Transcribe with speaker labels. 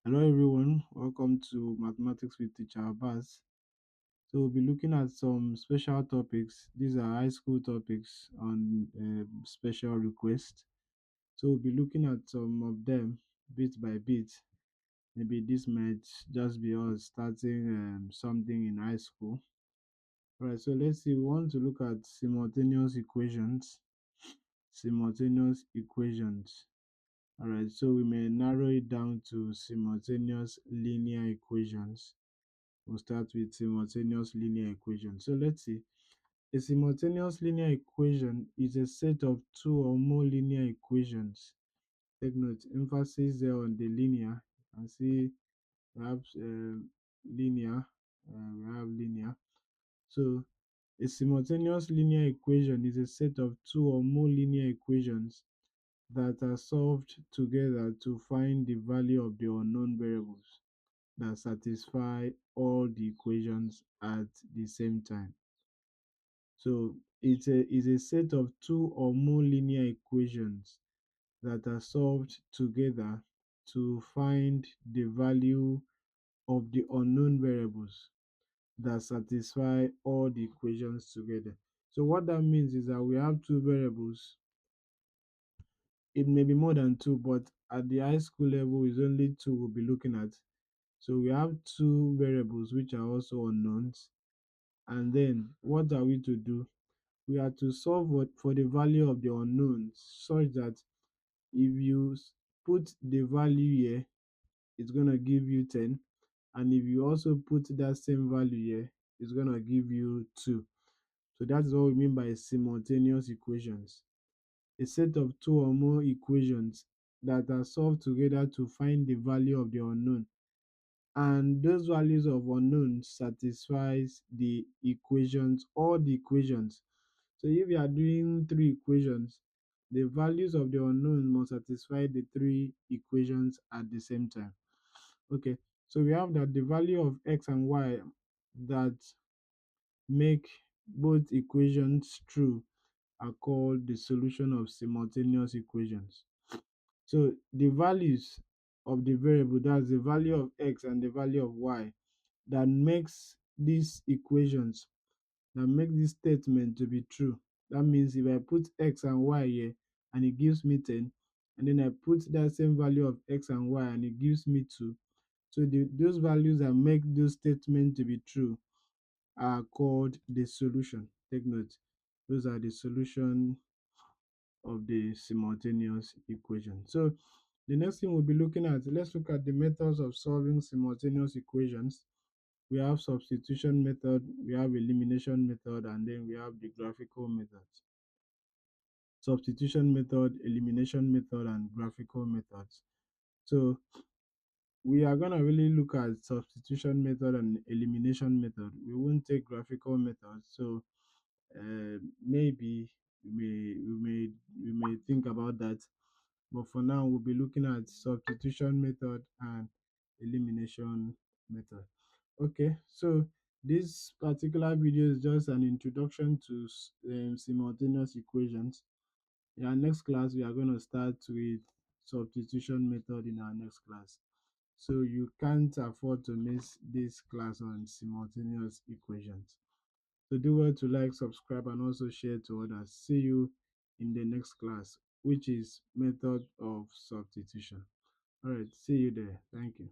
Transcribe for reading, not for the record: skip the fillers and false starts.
Speaker 1: Hello everyone, welcome to Mathematics with Teacher Abbas. So we'll be looking at some special topics. These are high school topics on special request. So we'll be looking at some of them bit by bit. Maybe this might just be us starting something in high school. All right, so let's see. We want to look at simultaneous equations. Simultaneous equations. All right, so we may narrow it down to simultaneous linear equations. We'll start with simultaneous linear equation. So let's see. A simultaneous linear equation is a set of two or more linear equations. Take note, emphasis there on the linear. You can see perhaps linear. We have linear. So a simultaneous linear equation is a set of two or more linear equations that are solved together to find the value of the unknown variables that satisfy all the equations at the same time. So it's a set of two or more linear equations that are solved together to find the value of the unknown variables that satisfy all the equations together. So what that means is that we have two variables. It may be more than two, but at the high school level, it's only two we'll be looking at. So we have two variables which are also unknowns. And then what are we to do? We are to solve for the value of the unknowns such that if you put the value here, it's going to give you 10. And if you also put that same value here, it's going to give you 2. So that's what we mean by simultaneous equations. A set of two or more equations that are solved together to find the value of the unknown, and those values of unknown satisfies the equations, all the equations. So if you are doing three equations, the values of the unknown must satisfy the three equations at the same time. Okay, so we have that the value of x and y that make both equations true are called the solution of simultaneous equations. So the values of the variable, that's the value of x and the value of y, that makes these equations, that make this statement to be true. That means if I put x and y here and it gives me 10, and then I put that same value of x and y and it gives me 2. So those values that make those statements to be true are called the solution. Take note. Those are the solution of the simultaneous equation. So the next thing we'll be looking at, let's look at the methods of solving simultaneous equations. We have substitution method, we have elimination method, and then we have the graphical method. Substitution method, elimination method, and graphical methods. So we are gonna really look at substitution method and elimination method. We won't take graphical methods. So maybe we may think about that. But for now, we'll be looking at substitution method and elimination method. Okay, so this particular video is just an introduction to simultaneous equations. In our next class, we are going to start with substitution method in our next class. So you can't afford to miss this class on simultaneous equations. So do well to like, subscribe, and also share to others. See you in the next class, which is method of substitution. All right, see you there. Thank you.